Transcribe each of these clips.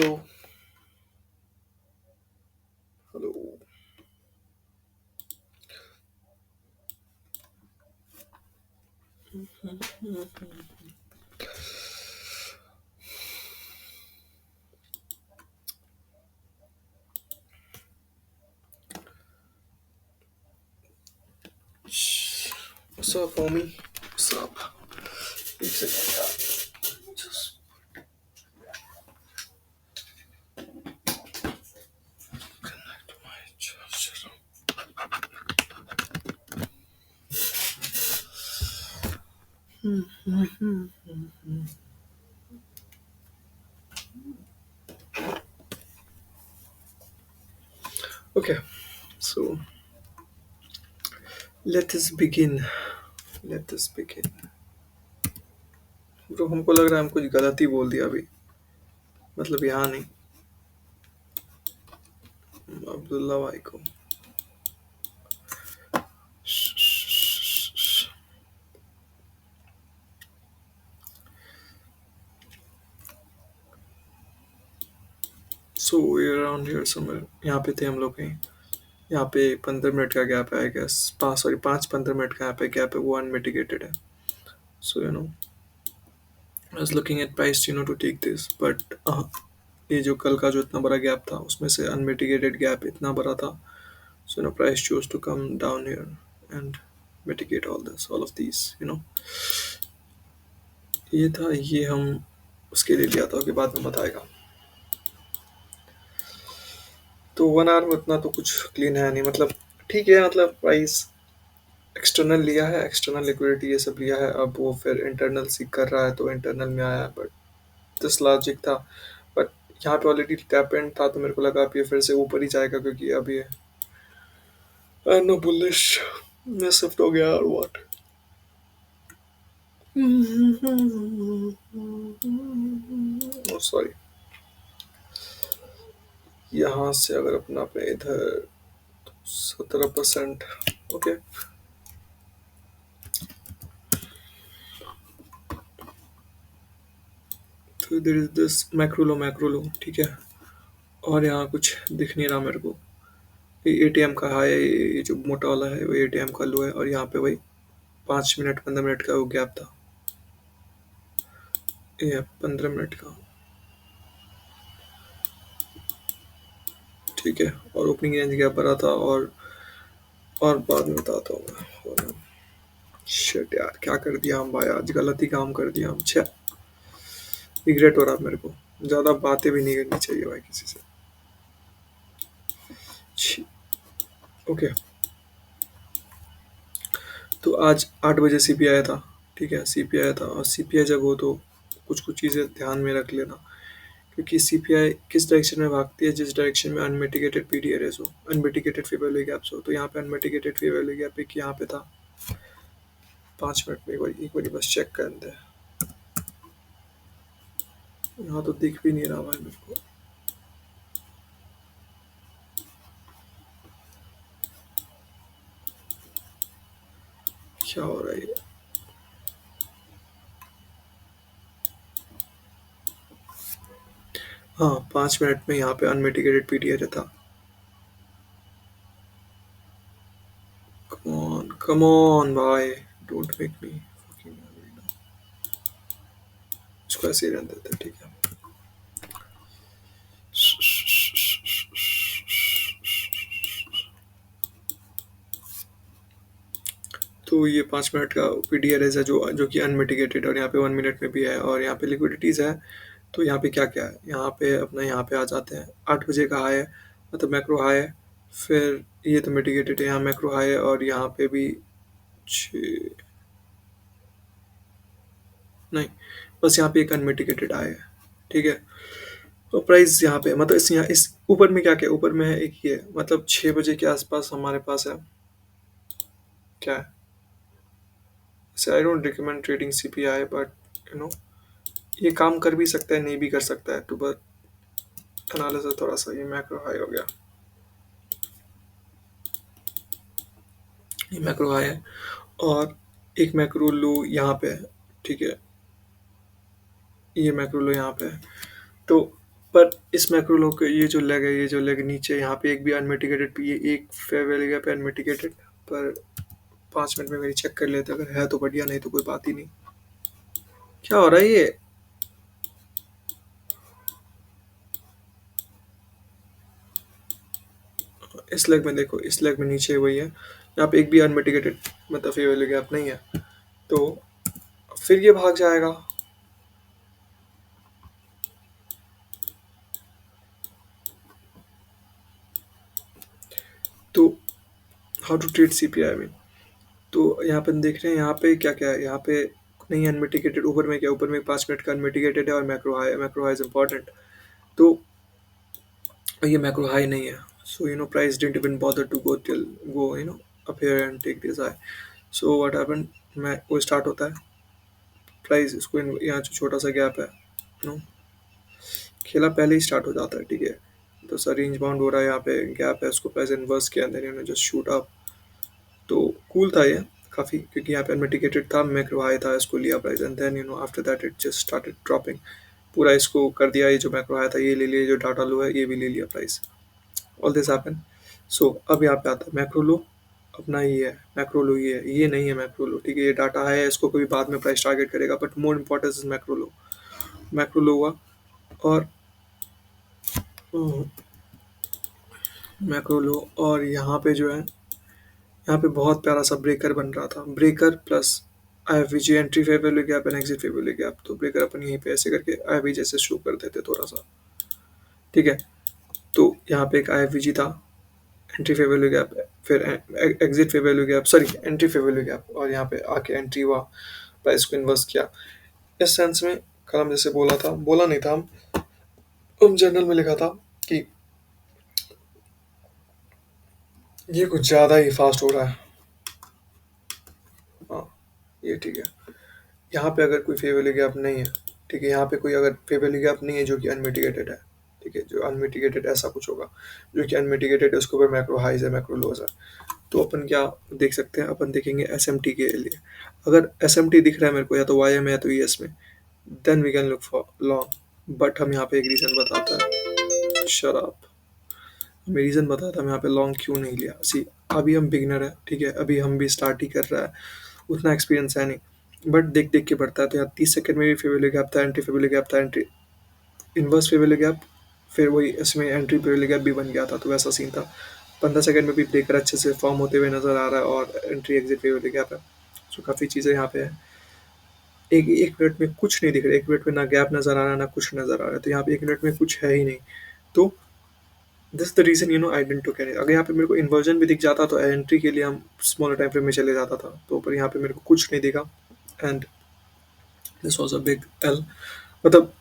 Hello, hello. Shh. What's up, homie? What's up? एक second यार. Just connect my charger. Okay, so let us begin. Let us begin. Bro हमको लग रहा है हम कुछ गलत ही बोल दिया अभी. मतलब यहाँ नहीं. अब्दुल्ला भाई को. So we're around here somewhere. यहाँ पे थे हम लोग कहीं. यहाँ पे 15 मिनट का गैप है आई गेस. 5-15 मिनट का यहाँ पे गैप है वो अनमिटिगेटेड है. So I was looking at price to take this, but ये जो कल का जो इतना बड़ा गैप था उसमें से अनमिटिगेटेड गैप इतना बड़ा था. So price chose to come down here and mitigate all of these. ये था ये हम उसके लिए लिया था कि बाद में बताएगा. तो 1 आवर में उतना तो कुछ क्लीन है नहीं. मतलब ठीक है. मतलब प्राइस एक्सटर्नल लिया है. एक्सटर्नल लिक्विडिटी ये सब लिया है. अब वो फिर इंटरनल सीख कर रहा है तो इंटरनल में आया. बट दिस लॉजिक था. बट यहाँ पे ऑलरेडी टैप एंड था तो मेरे को लगा अब ये फिर से ऊपर ही जाएगा क्योंकि अब ये नो बुलिश में शिफ्ट हो गया और व्हाट. सॉरी. यहाँ से अगर अपना अपने इधर 17%. ओके. तो इधर इज दिस मैक्रो लो ठीक है. और यहाँ कुछ दिख नहीं रहा मेरे को. ये एटीएम का हाई है. ये जो मोटा वाला है वो एटीएम का लो है. और यहाँ पे वही 5 मिनट 15 मिनट का वो गैप था. ये 15 मिनट का. ठीक है. और ओपनिंग रेंज गैप भरा था. और बाद में बताता हूँ मैं. शिट यार क्या कर दिया हम भाई. आज गलत ही काम कर दिया हम. छे रिग्रेट हो रहा है मेरे को. ज़्यादा बातें भी नहीं करनी चाहिए भाई किसी से. छी. ओके. तो आज 8 बजे सीपी आया था. ठीक है. सीपी आया था. और सीपीआई जब हो तो कुछ कुछ चीज़ें ध्यान में रख लेना. क्योंकि सीपीआई किस डायरेक्शन में भागती है. जिस डायरेक्शन में अनमिटिगेटेड पीडीआरएस हो. अनमिटिगेटेड फेयर वैल्यू गैप्स हो. तो यहाँ पे अनमिटिगेटेड फेयर वैल्यू गैप एक यहाँ पे था. 5 मिनट में एक बार बस चेक कर दे. यहाँ तो दिख भी नहीं रहा भाई मेरे को. क्या हो रहा है ये. हाँ 5 मिनट में यहाँ पे अनमिटिगेटेड पीडीआर था. कम ऑन भाई. Don't make me fucking. इसको ऐसे ही रहने देते हैं, ठीक है. तो ये 5 मिनट का पीडीआर है जो कि अनमिटिगेटेड और यहाँ पे 1 मिनट में भी है. और यहाँ पे लिक्विडिटीज़ है. तो यहाँ पे क्या क्या है. यहाँ पे अपना यहाँ पे आ जाते हैं. 8 बजे का हाई है. मतलब मैक्रो हाई है. फिर ये तो मिटिगेटेड है. यहाँ मैक्रो हाई है. और यहाँ पे भी नहीं. बस यहाँ पे एक अनमिटिगेटेड हाई है. ठीक है. तो प्राइस यहाँ पे मतलब इस ऊपर में क्या क्या ऊपर में है. एक ये मतलब 6 बजे के आसपास हमारे पास है. क्या है. I don't recommend trading CPI but ये काम कर भी सकता है नहीं भी कर सकता है. तो बस एनालिसिस थोड़ा सा. ये मैक्रो हाई हो गया. ये मैक्रो हाई है. और एक मैक्रो लो यहाँ पे है. ठीक है. ये मैक्रो लो यहाँ पे है. तो पर इस मैक्रो लो के ये जो लेग है, ये जो लेग नीचे यहाँ पे एक भी अनमिटिगेटेड, ये एक फेयर वैल्यू गैप है अनमिटिगेटेड। पर 5 मिनट में मेरी चेक कर लेते, अगर है तो बढ़िया, नहीं तो कोई बात ही नहीं। क्या हो रहा है ये? इस लेग में देखो, इस लेग में नीचे वही है, यहाँ पे एक भी अनमिटिगेटेड मतलब फेयर वैल्यू गैप नहीं है, तो फिर ये भाग जाएगा। तो हाउ टू ट्रीट सीपीआई में, तो यहाँ पे हम देख रहे हैं यहाँ पे क्या क्या है, यहाँ पे नहीं अनमिटिगेटेड, ऊपर में क्या, ऊपर में 5 मिनट का अनमिटिगेटेड है और मैक्रो हाई है, मैक्रो हाई इज इंपॉर्टेंट। तो ये मैक्रो हाई नहीं है, so price didn't even bother to go till go up here and take this high. So what happened, मैं वो स्टार्ट होता है प्राइस, इसको यहाँ जो छोटा सा गैप है, नो खेला पहले ही स्टार्ट हो जाता है, ठीक है। तो सर रेंज बाउंड हो रहा है, यहाँ पे गैप है, उसको प्राइस इन्वर्स किया, देन जस्ट शूट अप। तो कूल था ये काफ़ी, क्योंकि यहाँ पे अनमिटिगेटेड था, मैक्रो हाई था, इसको लिया price, and then after that it just started dropping. पूरा इसको कर दिया, ये जो मैक्रो हाई था ये ले लिया, जो डाटा लो है ये भी ले लिया प्राइस, ऑल दिस हैपन। सो अब यहाँ पे आता है मैक्रो लो, अपना ये है मैक्रो लो, ये नहीं है मैक्रो लो, ठीक है। ये डाटा है, इसको कभी बाद में प्राइस टारगेट करेगा, but more importance is macro low. Macro low हुआ, और मैक्रो लो, और यहाँ पे जो है, यहाँ पे बहुत प्यारा सा ब्रेकर बन रहा था, breaker plus IFVG, entry fair value gap and exit fair value gap. तो ब्रेकर अपन यहीं पे ऐसे करके IFVG जैसे शो कर देते थोड़ा सा, ठीक है। तो यहाँ पे एक IFVG था, एंट्री फेयर वैल्यू गैप, फिर exit fair value gap, sorry entry fair value gap, और यहाँ पे आके एंट्री हुआ, प्राइस को इन्वर्स किया। इस सेंस में कल हम जैसे बोला था, बोला नहीं था, हम जर्नल में लिखा था कि ये कुछ ज़्यादा ही फास्ट हो रहा है। हाँ, ये ठीक है। यहाँ पे अगर कोई फेयर वैल्यू गैप नहीं है, ठीक है, यहाँ पे कोई अगर फेयर वैल्यू गैप नहीं है जो कि अनमिटिगेटेड है, ठीक है, जो अनमिटिगेटेड ऐसा कुछ होगा जो कि अनमिटिगेटेड है, उसके ऊपर मैक्रो हाइज है मैक्रो लोज है, तो अपन क्या देख सकते हैं, अपन देखेंगे SMT के लिए। अगर SMT दिख रहा है मेरे को, या तो YM है या तो ES में, then we can look for long. But हम यहाँ पे एक रीज़न बताता है, शराब, हमें रीज़न बताता है, हम यहाँ पे लॉन्ग क्यों नहीं लिया। सी, अभी हम बिगनर है, ठीक है, अभी हम भी स्टार्ट ही कर रहा है, उतना एक्सपीरियंस है नहीं, बट देख देख के बढ़ता है। तो यहाँ 30 सेकंड में भी फेयर वैल्यू गैप था, एंट्री फेयर वैल्यू गैप था, entry inverse fair value gap, फिर वही इसमें एंट्री फेयर वैल्यू गैप भी बन गया था, तो वैसा सीन था। 15 सेकंड में भी ब्रेकर अच्छे से फॉर्म होते हुए नजर आ रहा है, और entry exit fair value gap है। सो काफ़ी चीज़ें यहाँ पे है। एक एक मिनट में कुछ नहीं दिख रहा, एक मिनट में ना गैप नजर आ रहा है ना कुछ नजर आ रहा है, तो यहाँ पे एक मिनट में कुछ है ही नहीं। तो this the reason I didn't to carry. अगर यहाँ पे मेरे को इन्वर्जन भी दिख जाता तो एंट्री के लिए हम स्मॉलर टाइम फ्रेम में चले जाता था, तो पर यहाँ पे मेरे को कुछ नहीं दिखा, and this was a big L, मतलब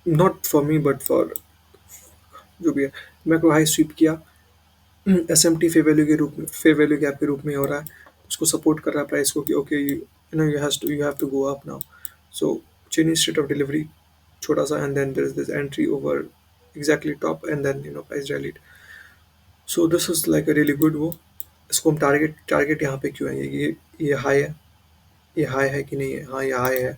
not for me but for जो भी है। मैं को हाई स्वीप किया, SMT फेयर वैल्यू के रूप में, फेयर वैल्यू गैप के रूप में हो रहा है, उसको सपोर्ट कर रहा है प्राइस को कि okay you have to go up now. So change state of delivery छोटा सा, and then there is this entry over exactly top, and then price rallied. So this is like a really good वो। इसको हम target यहाँ पे क्यों है, ये हाई है, ये हाई है कि नहीं है, हाँ ये हाई है,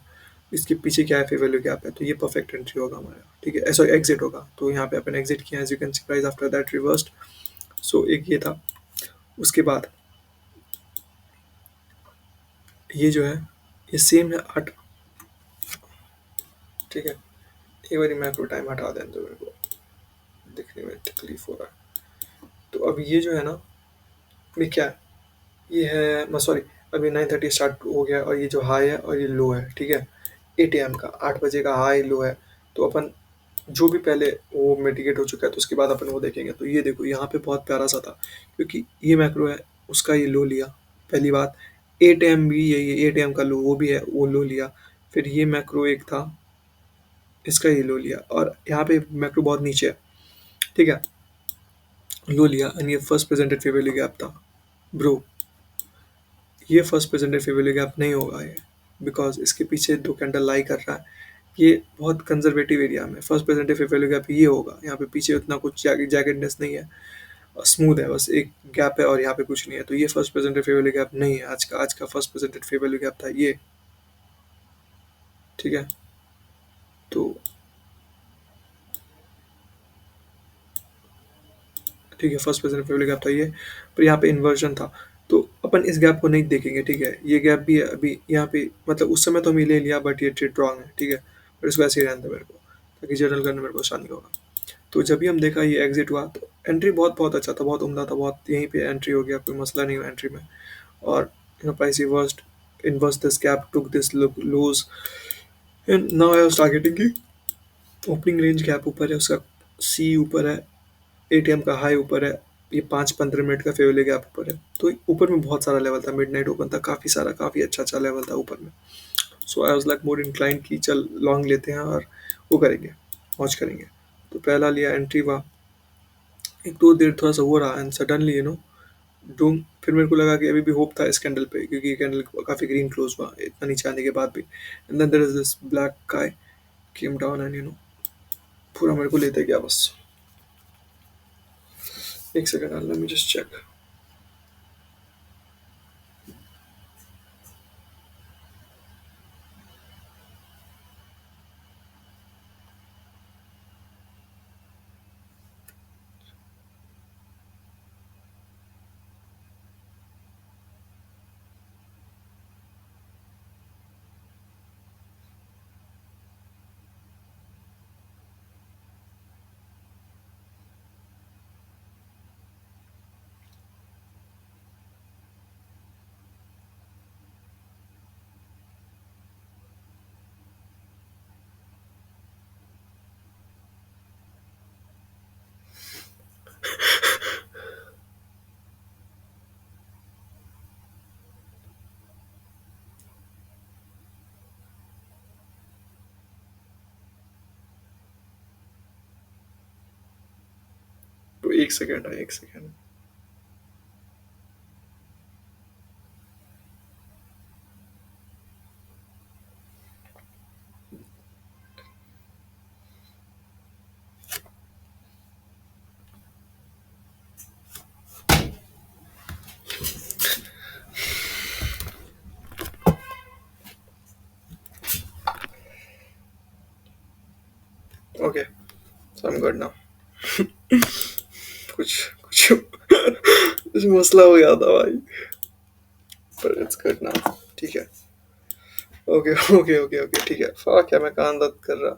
इसके पीछे क्या है, फेयर वैल्यू गैप है, तो ये परफेक्ट एंट्री होगा हमारा, ठीक है, सॉरी एग्जिट होगा। तो यहाँ पे अपन एग्जिट किया, as you can see price after that reversed. So एक ये था, उसके बाद ये जो है, ये सेम है 8, ठीक है। एक बार मैक्रो टाइम हटा दें तो मेरे को दिखने में तकलीफ हो रहा है। तो अब ये जो है ना, ये क्या है, ये है, मैं सॉरी, अभी 9:30 स्टार्ट हो गया, और ये जो हाई है और ये लो है, ठीक है, 8 AM का, 8 बजे का हाई लो है। तो अपन जो भी पहले वो मिटिगेट हो चुका है, तो उसके बाद अपन वो देखेंगे। तो ये देखो यहाँ पे बहुत प्यारा सा था, क्योंकि ये मैक्रो है, उसका ये लो लिया, पहली बात। 8 AM भी यही है, 8 AM का लो वो भी है, वो लो लिया। फिर ये मैक्रो एक था, इसका ये लो लिया, और यहाँ पे मैक्रो बहुत नीचे है, ठीक है, लो लिया, एंड ये first presented fair value gap था ब्रो। ये first presented fair value gap नहीं होगा ये, बिकॉज इसके पीछे दो कैंडल लाई कर रहा है, ये बहुत कंजर्वेटिव एरिया में first presented fair value gap ये होगा। यहाँ पे पीछे उतना कुछ जैकेटनेस नहीं है, स्मूथ है, बस एक गैप है और यहाँ पे कुछ नहीं है, तो ये first presented fair value gap नहीं है। आज का first presented fair value gap था ये, ठीक है। तो ठीक है, फर्स्ट पोजीशन पे वाला गैप था ये, पर यहाँ पे इन्वर्जन था। तो अपन इस गैप को नहीं देखेंगे, ठीक है? ये गैप भी अभी यहाँ पे मतलब उस समय तो हमने ले लिया, बट ये ट्रेड रॉन्ग है, ठीक है? पर इसको ऐसे ही रहने दो मेरे को, ताकि जर्नल करने में मेरे को आसानी होगा। तो जब भी हम देखा ये एग्जिट हुआ, तो एंट्री बहुत बहुत अच्छा था, बहुत उम्दा था, बहुत यहीं पे एंट्री हो गया, कोई मसला नहीं हुआ एंट्री में। और price reversed, inverse this gap, took this loose, and now I was targeting की ओपनिंग रेंज गैप ऊपर है, उसका सी ऊपर है, एटीएम का हाई ऊपर है, ये 5-15 मिनट का फेवले गैप ऊपर है। तो ऊपर में बहुत सारा लेवल था, मिडनाइट ओपन था, काफ़ी सारा, काफ़ी अच्छा अच्छा लेवल था ऊपर में। So I was like more incline कि चल लॉन्ग लेते हैं और वो करेंगे, वॉच करेंगे। तो पहला लिया, एंट्री हुआ, एक दो देर थोड़ा सा हो रहा, एंड सडनली डूम, फिर मेरे को लगा कि अभी भी होप था इस कैंडल पे, क्योंकि ये कैंडल काफ़ी ग्रीन क्लोज हुआ इतना नीचे आने के बाद भी। And then there is this black guy came down, and पूरा मेरे को लेते गया बस। एक second, let me just check. तो एक सेकंड है, एक second. Okay, so I am good now. कुछ कुछ कुछ मसला हो गया था भाई, पर इट्स गुड नाउ, ठीक है। ओके ओके ओके ओके, ठीक है, फक है, मैं कान दर्द कर रहा।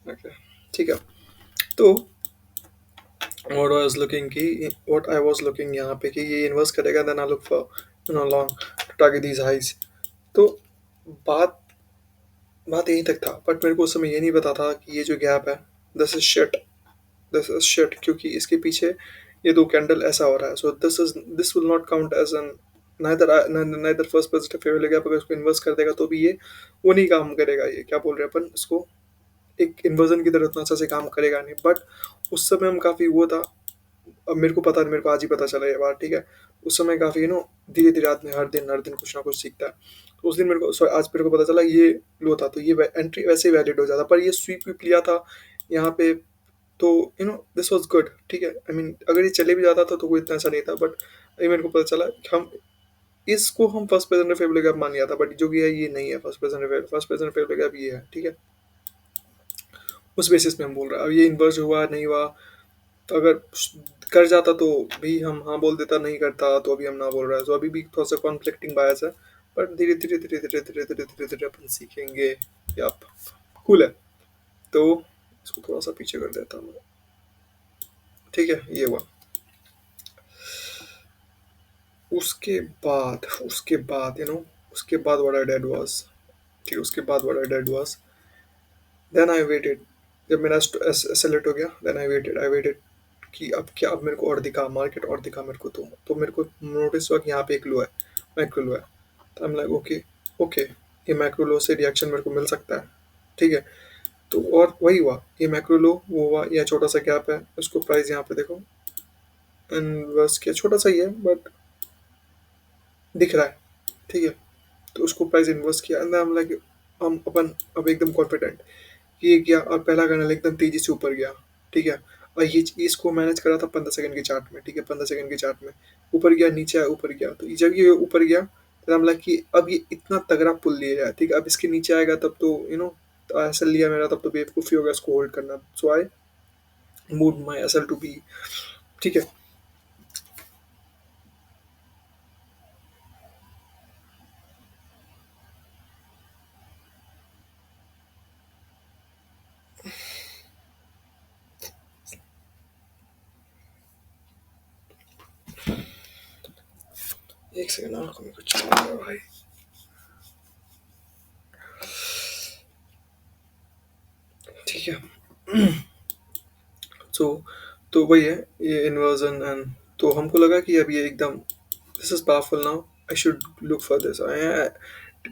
ओके, ठीक है। तो व्हाट आई वाज लुकिंग की, व्हाट आई वाज लुकिंग यहाँ पे कि ये इन्वर्स करेगा, then I look for long to target these highs. तो बात बात यहीं तक था, बट मेरे को उस समय ये नहीं पता था कि ये जो गैप है, this is shit, this is shit, क्योंकि इसके पीछे ये दो कैंडल ऐसा हो रहा है। So this will not count as an neither first positive favour लगेगा, अगर उसको इन्वर्स कर देगा तो भी ये वो नहीं काम करेगा, ये क्या बोल रहे हैं अपन इसको, एक इन्वर्जन की तरह उतना अच्छा से काम करेगा नहीं। बट उस समय हम काफ़ी वो था, अब मेरे को पता, मेरे को आज ही पता चला ये बात, ठीक है? उस समय काफ़ी धीरे धीरे आदमी हर दिन कुछ ना कुछ सीखता है। तो उस दिन मेरे को आज मेरे को पता चला ये लो था, तो ये एंट्री वैसे ही वैलिड हो जाता, पर ये स्वीप वीप लिया था यहाँ पे, तो दिस वाज गुड, ठीक है। आई मीन अगर ये चले भी जाता था तो कोई इतना ऐसा नहीं था, बट ये मेरे को पता चला कि हम फर्स्ट प्रेजेंट फेवरेट गैप मान लिया था, बट जो भी है ये नहीं है फर्स्ट प्रेजेंट फेवरेट गैप ये है, ठीक है। उस बेसिस पे हम बोल रहे हैं। अब ये इन्वर्स हुआ नहीं हुआ, तो अगर कर जाता तो भी हम हाँ बोल देता, नहीं करता तो अभी हम ना बोल रहे हैं। तो अभी भी थोड़ा सा कॉन्फ्लिक्टिंग बायस है, पर धीरे धीरे धीरे धीरे धीरे धीरे धीरे धीरे अपन सीखेंगे। या कूल है। तो इसको थोड़ा सा पीछे कर देता हूँ, ठीक है, ये हुआ। उसके बाद उसके बाद व्हाट आई डिड वाज, ठीक है, उसके बाद what I did was, then I waited. जब मेरा सेलेक्ट हो गया, देन आई वेटेड कि अब क्या, अब मेरे को और दिखा मार्केट, और दिखा मेरे को, तो मेरे को नोटिस हुआ कि यहाँ पे एक लो है, मैक्रो लो है। तो I am like okay, okay, ये मैक्रो लो से रिएक्शन मेरे को मिल सकता है, ठीक है। तो और वही हुआ, ये मैक्रो लो वो हुआ, यह छोटा सा गैप है, उसको प्राइस यहाँ पे देखो इन्वर्स किया, छोटा सा ही है बट दिख रहा है, ठीक है। तो उसको प्राइस इन्वर्स किया, एंड आई एम लाइक, हम अपन अब एकदम कॉन्फिडेंट ये गया, और पहला कैंडल एकदम तेजी से ऊपर गया, ठीक है। और ये इसको मैनेज करा था 15 सेकंड के चार्ट में, ठीक है, 15 सेकंड के चार्ट में ऊपर गया, नीचे आया, ऊपर गया। तो जब ये ऊपर गया तो हम लगा कि अब ये इतना तगड़ा पुल लिया जाए, ठीक है, अब इसके नीचे आएगा तब तो तो ऐसा लिया मेरा, तब तो बेवकूफ़ी होगा इसको होल्ड करना। So I moved my SL to be, ठीक है। एक सेकंड, आंखों में कुछ चल रहा है भाई। ठीक है। सो तो वही है, ये इन्वर्जन एंड, तो हमको लगा कि अब ये एकदम this is powerful now, I should look for this.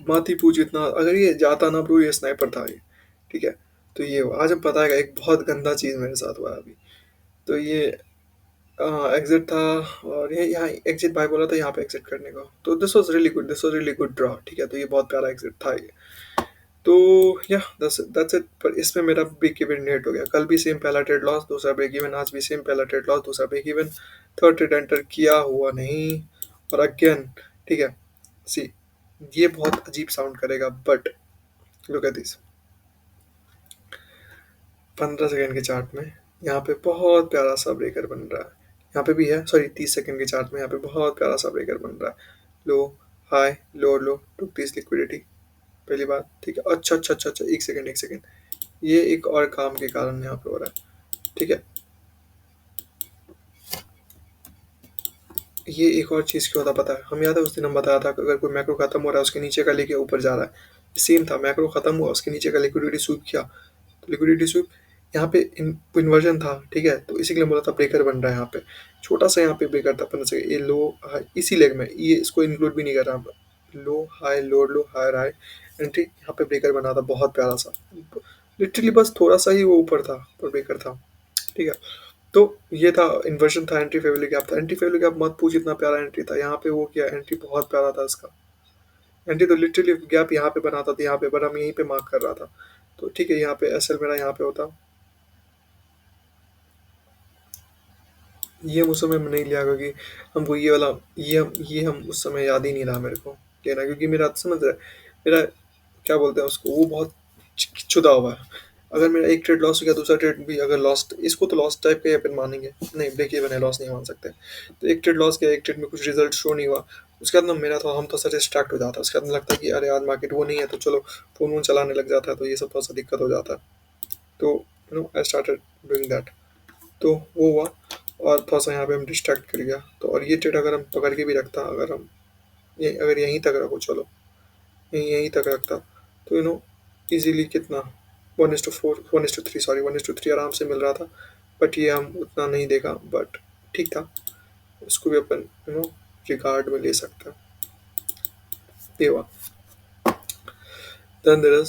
मत ही पूछ इतना, अगर ये जाता ना ब्रो, ये स्नाइपर था ये, ठीक है। तो ये आज हम पता है एक बहुत गंदा चीज मेरे साथ हुआ है अभी। तो ये एग्जिट था, और ये यहाँ एग्जिट भाई बोला था यहाँ पे एग्जिट करने का, तो this was really good, this was really good draw, ठीक है। तो ये बहुत प्यारा एग्जिट था ये। तो या दैट्स इट। पर इसमें मेरा ब्रेक इवन लेट हो गया, कल भी सेम पहला ट्रेड लॉस दूसरा ब्रेक इवन, आज भी सेम पहला ट्रेड लॉस दूसरा break even, third trade enter किया हुआ नहीं, और अगेन, ठीक है। सी, ये बहुत अजीब साउंड करेगा but look at this, 15 second के चार्ट में यहाँ पे बहुत प्यारा सा ब्रेकर बन रहा है, यहाँ पे भी है, सॉरी 30 सेकंड के चार्ट में यहाँ पे बहुत प्यारा सा ब्रेकर बन रहा है। लो, high, low, to piece liquidity, पहली बात, ठीक है। अच्छा अच्छा अच्छा अच्छा, एक सेकंड एक सेकंड, ये एक और काम के कारण यहाँ पे हो रहा है, ठीक है। ये एक और चीज़ क्यों होता पता है, हम याद है उस दिन हम बताया था कि अगर कोई मैक्रो खत्म हो रहा है उसके नीचे का लेके ऊपर जा रहा है, सेम था, मैक्रो खत्म हुआ उसके नीचे का लिक्विडिटी स्वीप किया, तो लिक्विडिटी स्वीप यहाँ पे इन्वर्जन था, ठीक है। तो इसी के लिए बोला था ब्रेकर बन रहा है यहाँ पे, छोटा सा यहाँ पे ब्रेकर था 15 सेकंड, ये लो हाई इसी लेग में, ये इसको इंक्लूड भी नहीं कर रहा, लो हाई लो हाई एंट्री, यहाँ पे ब्रेकर बना था बहुत प्यारा सा, लिटरली बस थोड़ा सा ही वो ऊपर था पर ब्रेकर था, ठीक है। तो ये था इन्वर्जन था, एंट्री फेवली गैप था, एंट्री फेवली गैप मत पूछ, इतना प्यारा एंट्री था यहाँ पे, वो किया एंट्री बहुत प्यारा था इसका, एंट्री तो लिटरली गैप यहाँ पे बनाता था यहाँ पे, पर हम यहीं पे मार्क कर रहा था, तो ठीक है। यहाँ पे एसएल मेरा यहाँ पे होता, ये हम उस समय नहीं लिया क्योंकि हमको ये वाला, ये हम उस समय याद ही नहीं रहा मेरे को लेना, क्योंकि मेरा समझ रहा है, मेरा क्या बोलते हैं उसको, वो बहुत छुदा हुआ है। अगर मेरा एक ट्रेड लॉस हो गया, दूसरा ट्रेड भी अगर लॉस्ट, इसको तो लॉस टाइप का ही अपन मानेंगे, नहीं ब्रेक इवन है, लॉस नहीं मान सकते। तो एक ट्रेड लॉस गया, एक ट्रेड में कुछ रिजल्ट शो नहीं हुआ, उसके बाद ना मेरा तो हम तो सर डिस्ट्रैक्ट हो जाता है, उसके बाद लगता है कि अरे आज मार्केट वो नहीं है, तो चलो फोन वोन चलाने लग जाता है, तो ये सब थोड़ा सा दिक्कत हो जाता है। तो आई स्टार्टेड डूइंग दैट, तो वो हुआ, और थोड़ा सा यहाँ पे हम डिस्ट्रैक्ट कर गया, तो और ये ट्रेड अगर हम पकड़ के भी रखता, अगर हम ये अगर यहीं तक रखो, चलो यहीं तक रखता, तो इजीली कितना 1:4 1:3, सॉरी 1:3 आराम से मिल रहा था, बट ये हम उतना नहीं देखा, बट ठीक था, इसको भी अपन रिगार्ड में ले सकते हैं, ये हुआ। Then there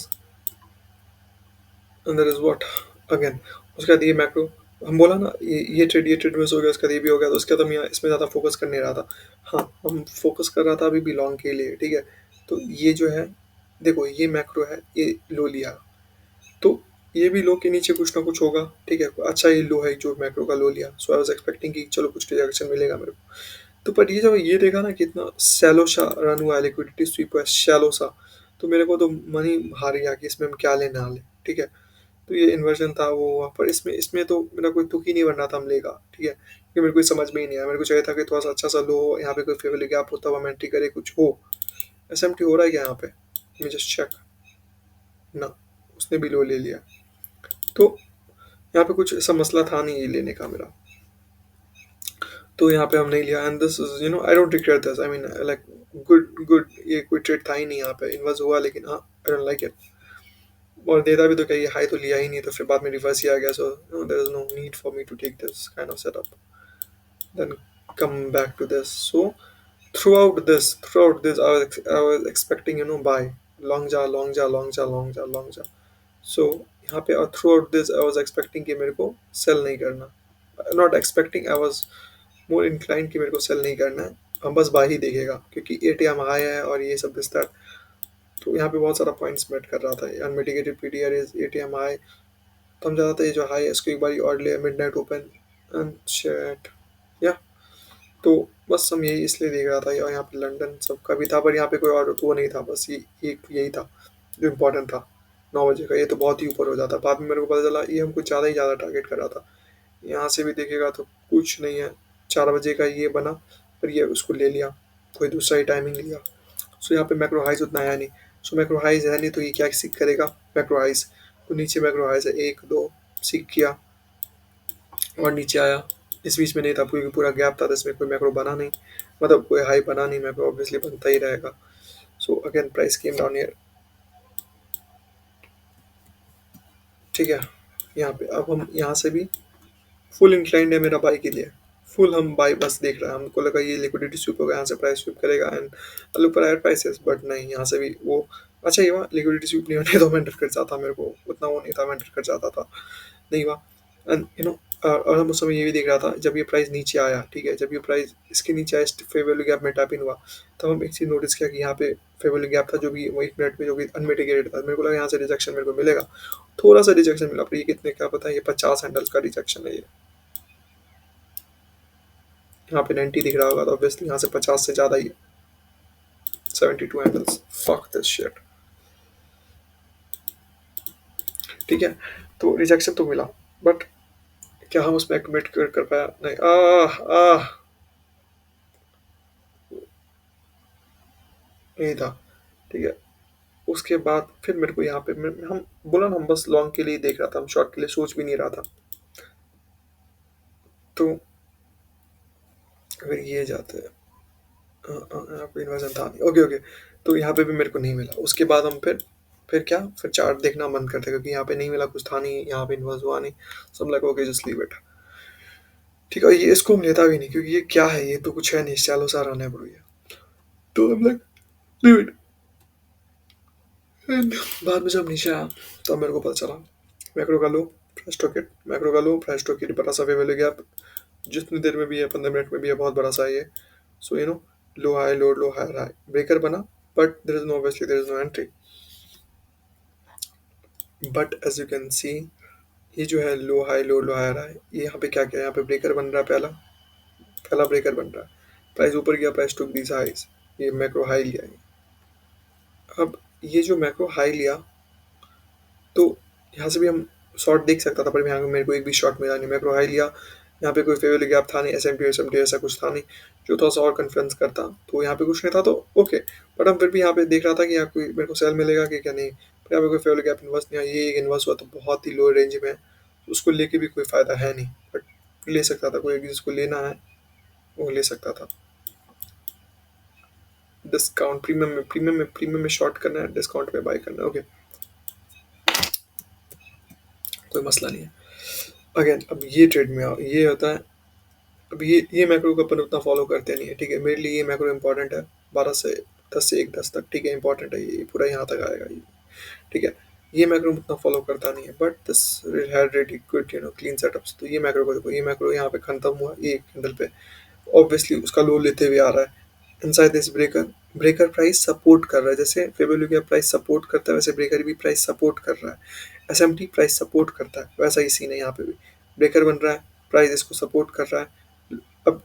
is what again, उसके बाद ये मैक्रो, हम बोला ना ये ट्रेड मिस हो गया, उसका ये भी हो गया, तो उसके बाद हम यहाँ इसमें ज़्यादा फोकस कर नहीं रहा था। हाँ, हम फोकस कर रहा था अभी भी लॉन्ग के लिए, ठीक है। तो ये जो है, देखो ये मैक्रो है, ये लो लिया, तो ये भी लो के नीचे कुछ ना कुछ होगा, ठीक है। अच्छा ये लो है जो मैक्रो का लो लिया, सो आई वाज एक्सपेक्टिंग कि चलो कुछ रिएक्शन मिलेगा मेरे को, तो पर ये जब ये देखा ना कितना शैलो सा रन हुआ है, लिक्विडिटी स्वीप हुआ है शैलो सा, तो मेरे को तो मन ही हार गया कि इसमें हम क्या लेना ले, ठीक है। तो ये इन्वर्जन था वो हुआ, पर इसमें इसमें तो मेरा कोई तुक ही नहीं बन रहा था हम लेगा, ठीक है, क्योंकि मेरे को समझ में ही नहीं आया, मेरे को चाहिए था कि थोड़ा सा अच्छा सा लो हो, यहाँ पे कोई फेवरल गैप होता हुआ एंट्री करे, कुछ हो। एसएमटी हो रहा है क्या यहाँ पे, मैं जस्ट चेक, ना उसने भी लो ले लिया, तो यहाँ पे कुछ ऐसा मसला था नहीं ये लेने का मेरा, तो यहाँ पे हम नहीं लिया, and this is I don't regret this, I mean like good good, ये कोई ट्रेड था ही नहीं यहाँ पे, इन्वर्स हुआ लेकिन हाँ आई डोंट लाइक इट, और देता भी तो क्या, ये हाई तो लिया ही नहीं, तो फिर बाद में रिवर्स ही आ गया, so there is no need for me to take this kind of setup, then come back to this. So throughout this, I was expecting buy long ja long ja long ja long ja long ja. So यहाँ पे और throughout this I was expecting कि मेरे को sell नहीं करना, not expecting, I was more inclined कि मेरे को sell नहीं करना है, हम बस buy ही देखेगा क्योंकि ATM हाई है और ये सब दिस दैट, तो यहाँ पे बहुत सारा पॉइंट्स मेट कर रहा था, unmitigated PTR is ATM high, तो हम चाहते थे ये जो हाई है इसको एक बार और ले, मिडनाइट ओपन एंड शेट, या तो बस हम यही इसलिए देख रहा था, और यहाँ पे लंदन सबका भी था, पर यहाँ पे कोई और वो नहीं था, बस ये एक यही था जो इम्पोर्टेंट था, 9 बजे का, ये तो बहुत ही ऊपर हो जाता, बाद में मेरे को पता चला ये हमको ज़्यादा ही ज़्यादा टारगेट कर रहा था, यहाँ से भी देखेगा तो कुछ नहीं है, 4 बजे का ये बना, पर ये उसको ले लिया, कोई दूसरा ही टाइमिंग लिया। सो यहाँ पे मैक्रो हाइज उतना आया नहीं। सो मैक्रो हाइज है नहीं तो ये क्या सीख करेगा, मैक्रो हाइज। तो नीचे मैक्रो हाइज है, एक दो सीख किया और नीचे आया। इस बीच में नहीं था क्योंकि पूरा गैप था, तो इसमें कोई मैक्रो बना नहीं, मतलब कोई हाई बना नहीं, मैक्रो ऑब्वियसली बनता ही रहेगा। So again price came down here. ठीक है, यहाँ पे अब हम यहाँ से भी फुल इंक्लाइंड है मेरा बाई के लिए, फुल हम बाई बस देख रहे हैं। हमको लगा ये लिक्विडिटी स्वीप होगा, यहाँ से प्राइस स्वीप करेगा and look for higher prices, but नहीं, यहाँ से भी वो अच्छा ये हुआ, लिक्विडिटी स्वीप नहीं होने तो मैं एंटर कर जाता, मेरे को उतना वो नहीं था, मैं एंटर कर जाता था, नहीं हुआ। एंड और हम उस समय ये भी देख रहा था, जब ये प्राइस नीचे आया, ठीक है, जब ये प्राइस इसके नीचे आया, फेयर वैल्यू गैप में टैप इन हुआ, तब हम एक चीज़ नोटिस किया कि यहाँ पे फेयर वैल्यू गैप था, जो भी वो 1 मिनट में जो भी अनमिटिगेटेड था। मेरे को लगा यहाँ से रिजेक्शन मेरे को मिलेगा, थोड़ा सा रिजेक्शन मिला, पर ये कितने क्या पता है, ये 50 हैंडल्स का रिजेक्शन है ये। यहाँ पे 90 दिख रहा होगा, तो ऑब्वियसली यहाँ से 50 से ज़्यादा ही, 72 हैंडल्स, फक दिस शिट। ठीक है, तो रिजेक्शन तो मिला, बट क्या हम उसमें कमिट कर पाया, नहीं। आह आह, यही था। ठीक है, उसके बाद फिर मेरे को यहाँ पे हम बोला ना, हम बस लॉन्ग के लिए देख रहा था, हम शॉर्ट के लिए सोच भी नहीं रहा था। तो अगर ये जाते हैं, यहाँ पे इन्वर्जन था नहीं, ओके ओके। तो यहाँ पे भी मेरे को नहीं मिला, उसके बाद हम फिर क्या, फिर चार्ट देखना बंद करते, क्योंकि यहाँ पे नहीं मिला, कुछ था नहीं, यहाँ पे इन्वर्स हुआ नहीं। सो हम लगा ओके जस्ट लीव इट। ठीक है, ये इसको हम लेता भी नहीं, क्योंकि ये क्या है, ये तो कुछ है नहीं, चलो सा रहना है ब्रो ये। तो हम लाइक लीव इट। एंड बाद में जब नीचे आया, तब मेरे को पता चला मैक्रो का लो, फ्रेश टॉकेट, मैक्रो का लो, फ्रेश टॉकेट, बड़ा सा फेवर ले गया, जितनी देर में भी है, 15 मिनट में भी है, बहुत बड़ा सा ये। So low high low high high breaker बना, but there is no, obviously there is no entry. But as you can see, ये जो है लो हाई हाई, ये यहाँ पे क्या क्या है, यहाँ पे ब्रेकर बन रहा है, पहला पहला ब्रेकर बन रहा है, प्राइस ऊपर गया, प्राइस टुक दीज हाइज, ये मैक्रो हाई लिया है। अब ये जो मैक्रो हाई लिया, तो यहाँ से भी हम शॉर्ट देख सकता था, पर यहाँ मेरे को एक भी शॉर्ट मिला नहीं। मैक्रो हाई लिया, यहाँ पे कोई फेवर गैप था नहीं, एस एम टी ऐसा कुछ था नहीं जो थोड़ा सा और कन्फ्रेंस करता, तो यहाँ पे कुछ नहीं था, तो ओके। बट हम फिर भी यहाँ पे देख रहा था कि यहाँ कोई मेरे को सेल मिलेगा कि क्या नहीं, पर यहाँ पे कोई फेवर गैप इन्वर्स नहीं आया, ये एक इन्वर्स हुआ तो बहुत ही लो रेंज में, तो उसको लेके भी कोई फ़ायदा है नहीं, बट ले सकता था कोई, जिसको लेना है वो ले सकता था। डिस्काउंट प्रीमियम में शॉर्ट करना है, डिस्काउंट में बाय करना है, ओके, कोई मसला नहीं है। अगेन अब ये ट्रेड में आओ, ये होता है, अब ये मैक्रो को अपन उतना फॉलो करते नहीं है, ठीक है, मेरे लिए ये मैक्रो इंपॉर्टेंट है, 12 से 10 तक, ठीक है, इंपॉर्टेंट है, ये पूरा यहाँ तक आएगा ये, ठीक है। ये मैक्रो उतना फॉलो करता नहीं है, but this had ready good clean setups. तो ये मैक्रो को देखो, ये मैक्रो यहाँ पे खत्म हुआ, ये कैंडल पे ऑब्वियसली उसका लो लेते हुए आ रहा है, inside this breaker, breaker price support कर रहा है, जैसे फेवरलू का प्राइस सपोर्ट करता है, वैसे ब्रेकर भी प्राइस सपोर्ट कर रहा है, एसएमटी प्राइस सपोर्ट करता है, वैसा ही सीन है यहाँ पे भी, ब्रेकर बन रहा है, प्राइस इसको सपोर्ट कर रहा है। अब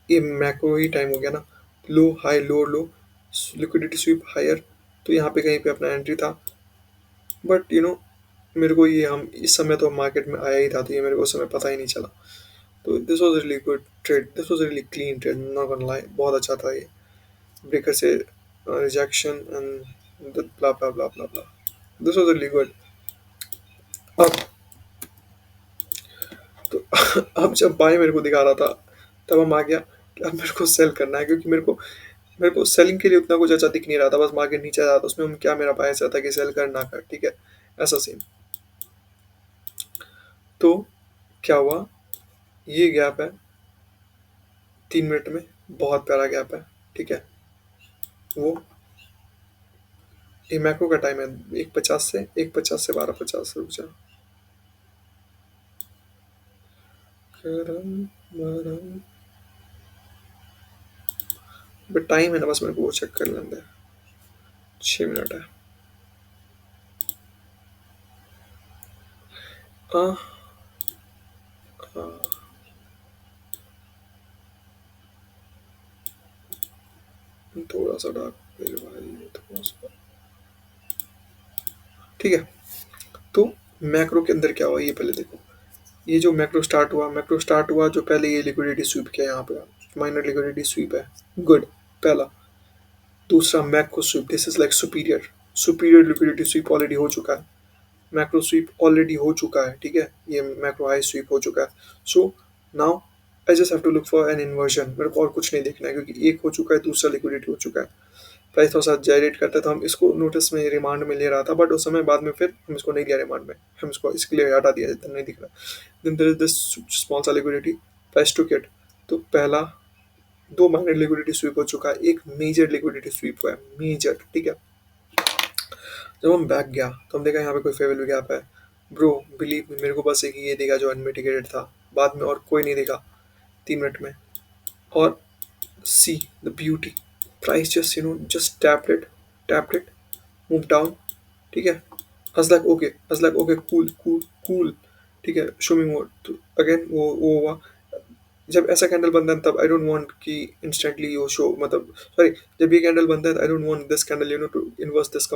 ये मैक्रो ही टाइम हो गया ना, low high low, liquidity sweep higher, तो यहाँ पे कहीं पे अपना एंट्री था, बट मेरे को ये, हम इस समय तो मार्केट में आया ही था, तो ये मेरे को उस समय पता ही नहीं चला। तो this was really good trade, this was really clean trade, not gonna lie, बहुत अच्छा था ये, ब्रेकर से rejection and blah blah blah blah blah, this was really good. अब तो अब जब बाय मेरे को दिखा रहा था, तब हम आ गया कि अब मेरे को सेल करना है, क्योंकि मेरे को सेलिंग के लिए उतना कुछ अच्छा दिख नहीं रहा था, बस मार्केट नीचे आ रहा था, उसमें हम क्या, मेरा बाय था कि सेल कर ना कर, ठीक है, ऐसा सीन। तो क्या हुआ, ये गैप है 3 मिनट में, बहुत प्यारा गैप है, ठीक है, वो ये मैक्रो का टाइम है, 1:50 से 12:50 रुक जा, बट टाइम है ना, बस मेरे को वो चेक कर लेने दे, 6 मिनट है। हाँ हाँ, थोड़ा सा डार्क मेरे भाई, थोड़ा सा, ठीक है। तो मैक्रो के अंदर क्या हुआ ये पहले देखो, ये जो मैक्रो स्टार्ट हुआ जो पहले ये लिक्विडिटी स्वीप किया यहाँ पे, माइनर लिक्विडिटी स्वीप है, गुड, पहला। दूसरा macro sweep, this is like superior, superior liquidity sweep already हो चुका है, मैक्रो स्वीप ऑलरेडी हो चुका है, ठीक है, ये मैक्रो हाई स्वीप हो चुका है। So now I just have to look for an inversion, मेरे को और कुछ नहीं देखना है क्योंकि एक हो चुका है, दूसरा लिक्विडिटी हो चुका है, प्राइस थोड़ा सा जायरेट करता है तो हम इसको नोटिस में रिमांड में ले रहा था, बट उस समय बाद में फिर हम इसको नहीं लिया रिमांड में, हम इसको इसके लिए हटा दिया जितना नहीं दिख रहा। Then there is this small सा लिक्विडिटी, प्राइस टू गेट। तो पहला, दो माइनर लिक्विडिटी स्वीप हो चुका है, एक मेजर लिक्विडिटी स्वीप हुआ है, मेजर, ठीक है। जब हम बैक गया तो हम देखा यहाँ पे कोई फेयर वैल्यू गैप है, ब्रो बिलीव मी, मेरे को बस एक ये दिखा जो अनमिटिगेटेड था, बाद में और कोई नहीं दिखा 3 मिनट में। और see the beauty, price just just tapped it, move down, ठीक है। I was like cool cool cool, ठीक है, शो मी मोर। तो अगेन वो हुआ, जब ऐसा कैंडल बनता है तब आई डोंट वांट कि इंस्टेंटली वो शो, मतलब सॉरी, जब ये कैंडल बनता है I don't want this candle to inverse this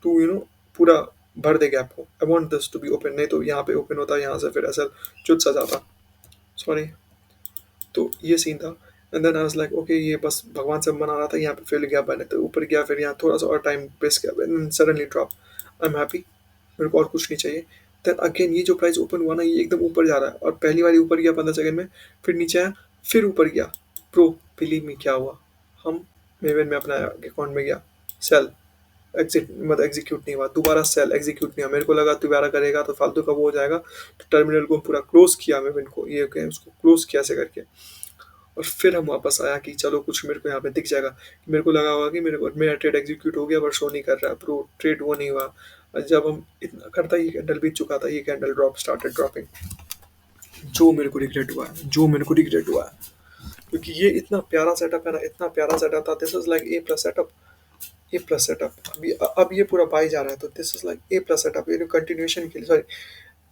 to पूरा भर दे गैप को, I want this to be open, नहीं तो यहाँ पे ओपन होता, यहाँ से फिर ऐसा चुट सा जाता, सॉरी। तो ये सीन था। And then I was like okay, ये बस भगवान से मना रहा था, यहाँ पे फिर गया बने तो ऊपर गया, फिर यहाँ थोड़ा सा और टाइम वेस्ट किया, and suddenly drop, I am happy, मेरे को और कुछ नहीं चाहिए। देन अगेन ये जो प्राइस ओपन हुआ ना, ये एकदम ऊपर जा रहा है, और पहली बार ऊपर गया 15 सेकंड में, फिर नीचे आया, फिर ऊपर गया, प्रो बिलीव मी क्या हुआ, हम मेवन में अपना अकाउंट में गया, सेल एग्जिट, मतलब एग्जीक्यूट नहीं हुआ, दोबारा सेल एग्जीक्यूट नहीं हुआ, मेरे को लगा दोबारा करेगा तो फालतू का वो हो जाएगा, तो टर्मिनल को पूरा क्लोज किया, मेवन को ये उसको क्लोज किया ऐसे करके, और फिर हम वापस आया कि चलो कुछ मेरे को यहाँ पे दिख जाएगा, मेरे को लगा होगा कि मेरा ट्रेड एग्जीक्यूट हो गया, पर शो नहीं कर रहा है, प्रो ट्रेड वो नहीं हुआ। और जब हम इतना करता, ये कैंडल बीत चुका था, ये कैंडल ड्रॉप स्टार्टेड ड्रॉपिंग, जो मेरे को रिग्रेट हुआ है, जो मेरे को रिग्रेट हुआ है, क्योंकि ये इतना प्यारा सेटअप है ना, इतना प्यारा सेटअप था, this is like A plus setup, A plus setup. अभी अब ये पूरा बाई जा रहा है, तो this is like A plus setup, ये कंटिन्यूएशन के लिए, सॉरी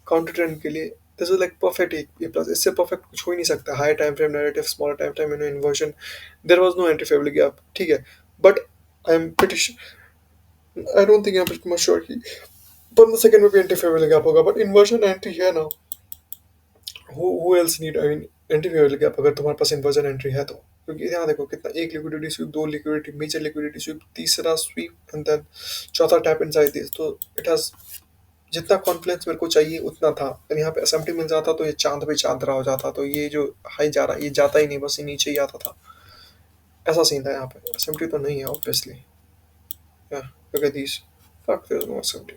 काउंटर ट्रेंड के लिए, this is like perfect A plus, इससे परफेक्ट कुछ हो ही नहीं सकता। High time frame narrative, small time frame inversion, there was no anti favourable gap, ठीक है, but I am pretty, I don't think, I am pretty much sure कि 15 second में भी एंटी फेवरेबल गैप होगा, बट इन्वर्जन एंट्री है ना, who else need, I mean anti favourable gap, अगर तुम्हारे पास इन्वर्जन एंट्री है तो, क्योंकि यहाँ देखो कितना, एक लिक्विडिटी स्वीप, दो लिक्विडिटी, मेजर लिक्विडिटी स्वीप, तीसरा स्वीप, एंड देन चौथा टैप इनसाइड दिस, तो इट हैज, जितना कॉन्फिडेंस मेरे को चाहिए उतना था, अगर यहाँ पे एसएमटी मिल जाता तो ये चांद पे चांद रहा हो जाता, तो ये जो हाई जा रहा है ये जाता ही नहीं, बस ये नीचे ही आता था, ऐसा सीन था यहाँ पे। एसएमटी तो नहीं है ऑब्वियसली, या look at this, fuck there is no SMT.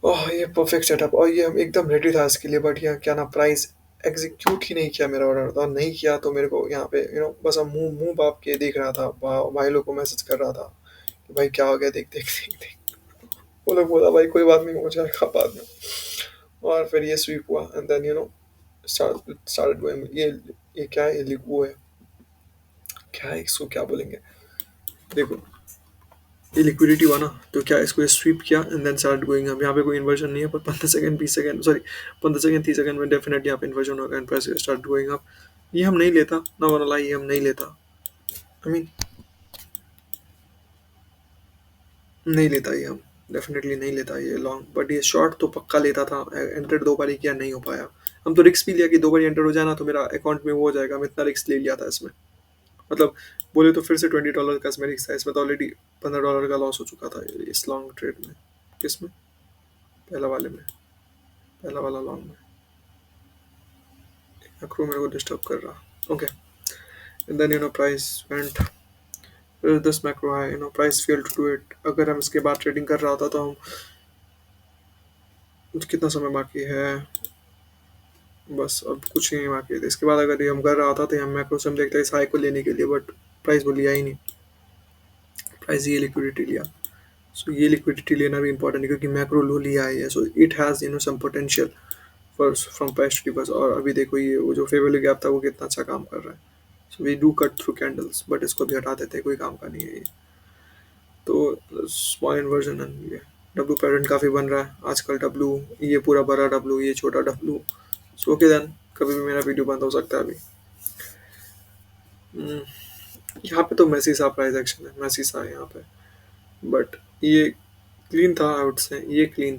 Oh ये परफेक्ट सेटअप, और ये हम एकदम रेडी था इसके लिए, बट यहाँ क्या ना, प्राइस एग्जीक्यूट ही नहीं किया मेरा ऑर्डर, और नहीं किया तो मेरे को यहाँ पे बस हम मुंह मुंह बाप के देख रहा था, भाई लोग को मैसेज कर रहा था कि भाई क्या हो गया, देख देख देख देख, वो लोग बोला भाई कोई बात नहीं, हो जाएगा बाद में। और फिर ये स्वीप हुआ, एंड देन स्टार्टेड गोइंग, ये क्या है, ये वो है, क्या है इसको क्या बोलेंगे, देखो ये लिक्विडिटी हुआ ना, तो क्या इसको ये स्वीप किया एंड देन स्टार्ट गोइंग, अब यहाँ पे कोई इन्वर्जन नहीं है, पर 15 second 20 second, sorry 15 second 30 second में डेफिनेटली यहाँ पे इन्वर्जन होगा, and price start going up. ये हम नहीं लेता ना, वाला ये हम नहीं लेता, आई मीन नहीं लेता ये हम, डेफिनेटली नहीं लेता ये लॉन्ग, बट ये शॉर्ट तो पक्का लेता था, एंटर 2 बार ही किया, नहीं हो पाया। हम तो रिस्क भी लिया कि 2 बार एंटर हो जाना तो मेरा अकाउंट में वो हो जाएगा, हम इतना रिस्क ले लिया था इसमें, मतलब बोले तो फिर से $20 का इसमें रिस्क था, इसमें तो ऑलरेडी $15 का लॉस हो चुका था इस लॉन्ग ट्रेड में। किसमें? पहला वाले में, पहला वाला लॉन्ग में। मैक्रो मेरे को डिस्टर्ब कर रहा, okay. And then price went, this macro है, price fail to do it. अगर हम इसके बाद ट्रेडिंग कर रहा होता तो हम, कितना समय बाकी है, बस अब कुछ नहीं बाकी है, इसके बाद अगर ये हम कर रहा होता तो हम मैक्रो से हम देखते इस हाई को लेने के लिए, बट प्राइस वो लिया ही नहीं, प्राइस ये लिक्विडिटी लिया। सो ये लिक्विडिटी लेना भी इंपॉर्टेंट है, क्योंकि मैक्रो लो लिया है, so it has some potential for from price to बस। और अभी देखो ये वो जो फेयर वैल्यू गैप था वो कितना अच्छा काम कर रहा है, so we do cut through candles, but इसको भी हटा देते हैं, कोई काम का नहीं है ये। तो स्मॉल इन्वर्जन है ये, डब्ल्यू पैटर्न काफ़ी बन रहा है आजकल, डब्ल्यू ये पूरा बड़ा डब्ल्यू, ये छोटा डब्ल्यू, सो ओके देन कभी भी मेरा वीडियो बंद हो सकता है अभी। हम्म, यहाँ पे तो मैसी सा प्राइस एक्शन है, मैसी सा है यहाँ पे, बट ये क्लीन था, आई वुड से ये क्लीन